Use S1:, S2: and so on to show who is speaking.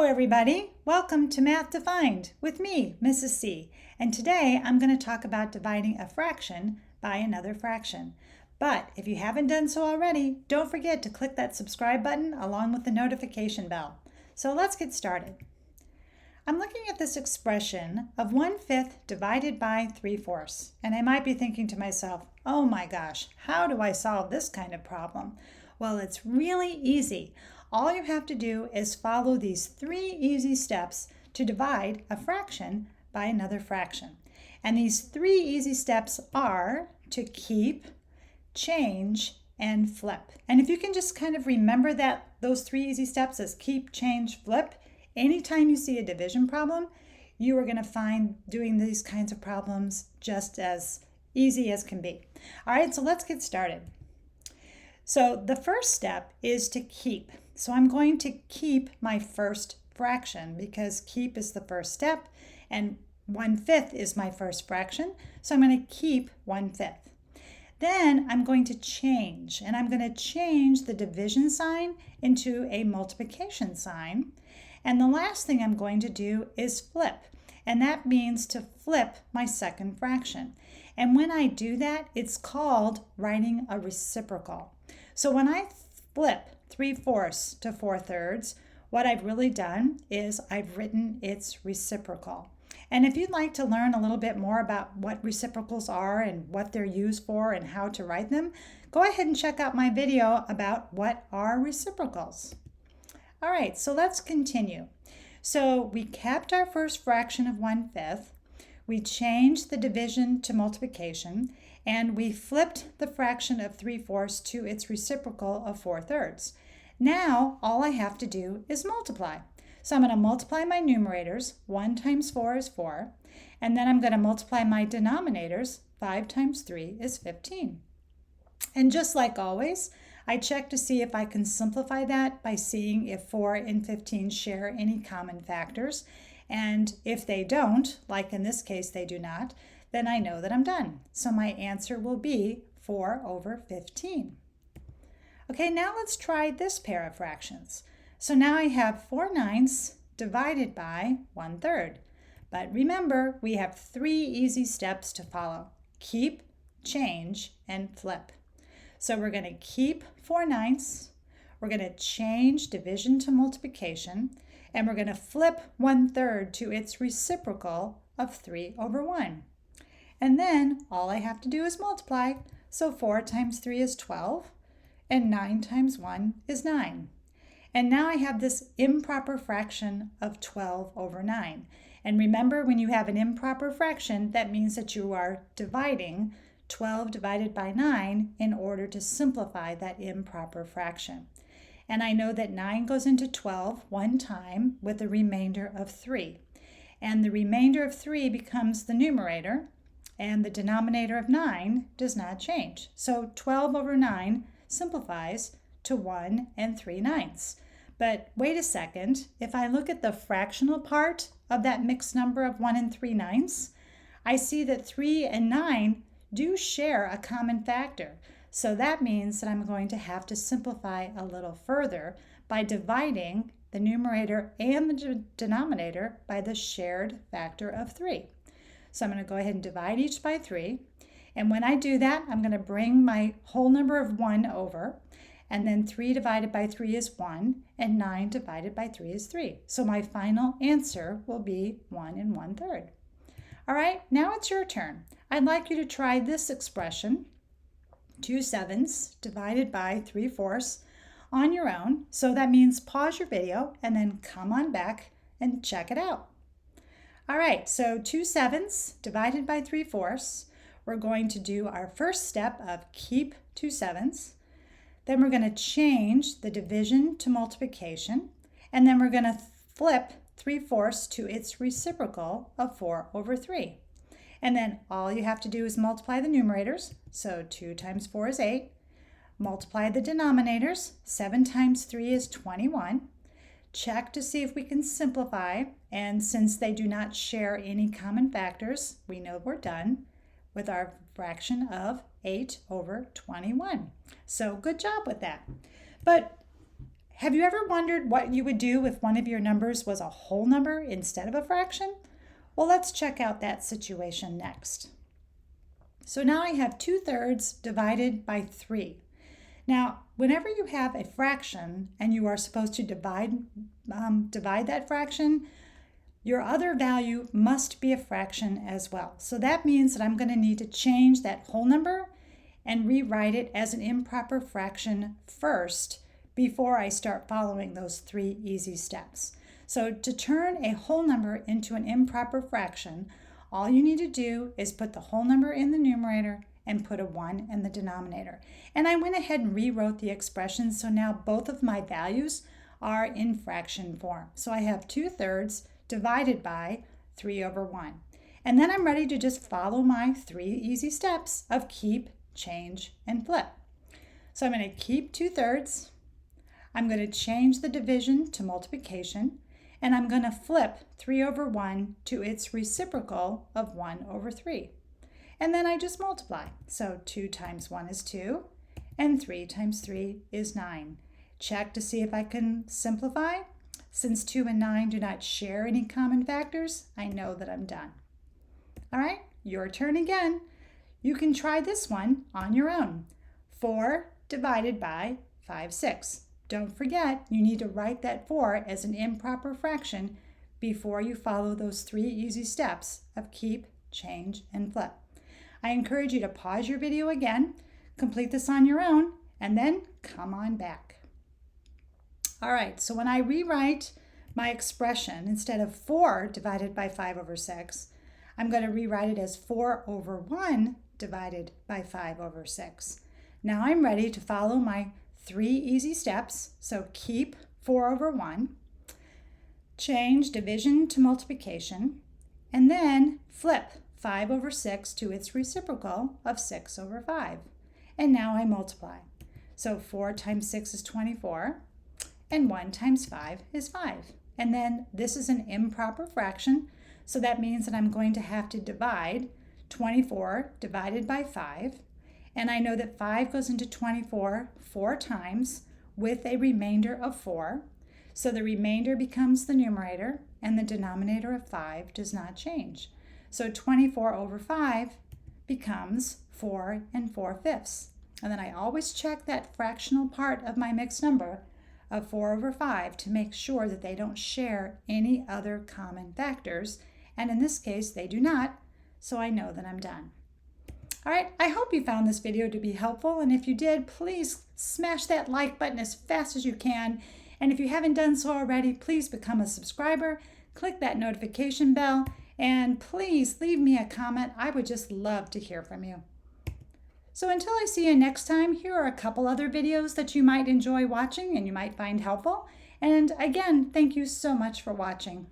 S1: Hello everybody, welcome to Math Defined with me, Mrs. C. And today I'm going to talk about dividing a fraction by another fraction. But if you haven't done so already, don't forget to click that subscribe button along with the notification bell. So let's get started. I'm looking at this expression of 1/5 divided by 3/4, and I might be thinking to myself, oh my gosh, how do I solve this kind of problem? Well, it's really easy. All you have to do is follow these 3 easy steps to divide a fraction by another fraction. And these 3 easy steps are to keep, change, and flip. And if you can just kind of remember those 3 easy steps as keep, change, flip, anytime you see a division problem, you are going to find doing these kinds of problems just as easy as can be. All right, so let's get started. So the first step is to keep. So I'm going to keep my first fraction because keep is the first step and 1/5 is my first fraction. So I'm going to keep 1/5. Then I'm going to change, and I'm going to change the division sign into a multiplication sign. And the last thing I'm going to do is flip, and that means to flip my second fraction. And when I do that, it's called writing a reciprocal. So when I flip 3/4 to 4/3, what I've really done is I've written its reciprocal. And if you'd like to learn a little bit more about what reciprocals are and what they're used for and how to write them, go ahead and check out my video about what are reciprocals. All right, so let's continue. So we kept our first fraction of 1/5. We changed the division to multiplication, and we flipped the fraction of 3/4 to its reciprocal of 4/3. Now, all I have to do is multiply. So I'm going to multiply my numerators. 1 times 4 is 4. And then I'm going to multiply my denominators. 5 times 3 is 15. And just like always, I check to see if I can simplify that by seeing if 4 and 15 share any common factors. And if they don't, like in this case they do not, then I know that I'm done. So my answer will be 4/15. Okay, now let's try this pair of fractions. So now I have 4/9 divided by 1/3. But remember, we have 3 easy steps to follow. Keep, change, and flip. So we're going to keep 4/9, we're going to change division to multiplication, and we're going to flip 1/3 to its reciprocal of 3/1. And then all I have to do is multiply. So 4 times 3 is 12, and 9 times 1 is 9. And now I have this improper fraction of 12/9. And remember, when you have an improper fraction, that means that you are dividing 12 divided by 9 in order to simplify that improper fraction. And I know that 9 goes into 12 one time with a remainder of 3. And the remainder of 3 becomes the numerator, and the denominator of 9 does not change. So 12/9 simplifies to 1 3/9. But wait a second, if I look at the fractional part of that mixed number of 1 3/9, I see that 3 and 9 do share a common factor. So that means that I'm going to have to simplify a little further by dividing the numerator and the denominator by the shared factor of 3. So I'm going to go ahead and divide each by 3. And when I do that, I'm going to bring my whole number of 1 over. And then 3 divided by 3 is 1, and 9 divided by 3 is 3. So my final answer will be 1 1/3. All right, now it's your turn. I'd like you to try this expression, 2/7 divided by 3/4, on your own. So that means pause your video and then come on back and check it out. All right, so 2/7 divided by 3/4. We're going to do our first step of keep 2/7. Then we're going to change the division to multiplication, and then we're going to flip 3/4 to its reciprocal of 4/3. And then all you have to do is multiply the numerators. So 2 times 4 is 8. Multiply the denominators. 7 times 3 is 21. Check to see if we can simplify. And since they do not share any common factors, we know we're done with our fraction of 8/21. So good job with that. But Have you ever wondered what you would do if one of your numbers was a whole number instead of a fraction? Well, let's check out that situation next. So now I have 2/3 divided by 3. Now, whenever you have a fraction and you are supposed to divide that fraction, your other value must be a fraction as well. So that means that I'm going to need to change that whole number and rewrite it as an improper fraction first before I start following those 3 easy steps. So to turn a whole number into an improper fraction, all you need to do is put the whole number in the numerator and put a 1 in the denominator. And I went ahead and rewrote the expression, so now both of my values are in fraction form. So I have 2/3 divided by 3/1. And then I'm ready to just follow my 3 easy steps of keep, change, and flip. So I'm going to keep 2/3. I'm going to change the division to multiplication, and I'm going to flip 3/1 to its reciprocal of 1/3. And then I just multiply. So 2 times 1 is 2, and 3 times 3 is 9. Check to see if I can simplify. Since 2 and 9 do not share any common factors, I know that I'm done. All right, your turn again. You can try this one on your own. 4 divided by 5/6. Don't forget, you need to write that 4 as an improper fraction before you follow those 3 easy steps of keep, change, and flip. I encourage you to pause your video again, complete this on your own, and then come on back. All right, so when I rewrite my expression, instead of 4 divided by 5/6, I'm going to rewrite it as 4/1 divided by 5/6. Now I'm ready to follow my 3 easy steps. So keep 4/1, change division to multiplication, and then flip 5/6 to its reciprocal of 6/5. And now I multiply. So 4 times 6 is 24, and 1 times 5 is 5. And then this is an improper fraction, so that means that I'm going to have to divide 24 divided by 5. And I know that 5 goes into 24 4 times with a remainder of 4. So the remainder becomes the numerator, and the denominator of 5 does not change. So 24/5 becomes 4 4/5. And then I always check that fractional part of my mixed number of 4/5 to make sure that they don't share any other common factors. And in this case, they do not, so I know that I'm done. All right, I hope you found this video to be helpful, and if you did, please smash that like button as fast as you can. And if you haven't done so already, please become a subscriber, click that notification bell, and please leave me a comment. I would just love to hear from you. So until I see you next time, here are a couple other videos that you might enjoy watching and you might find helpful. And again, thank you so much for watching.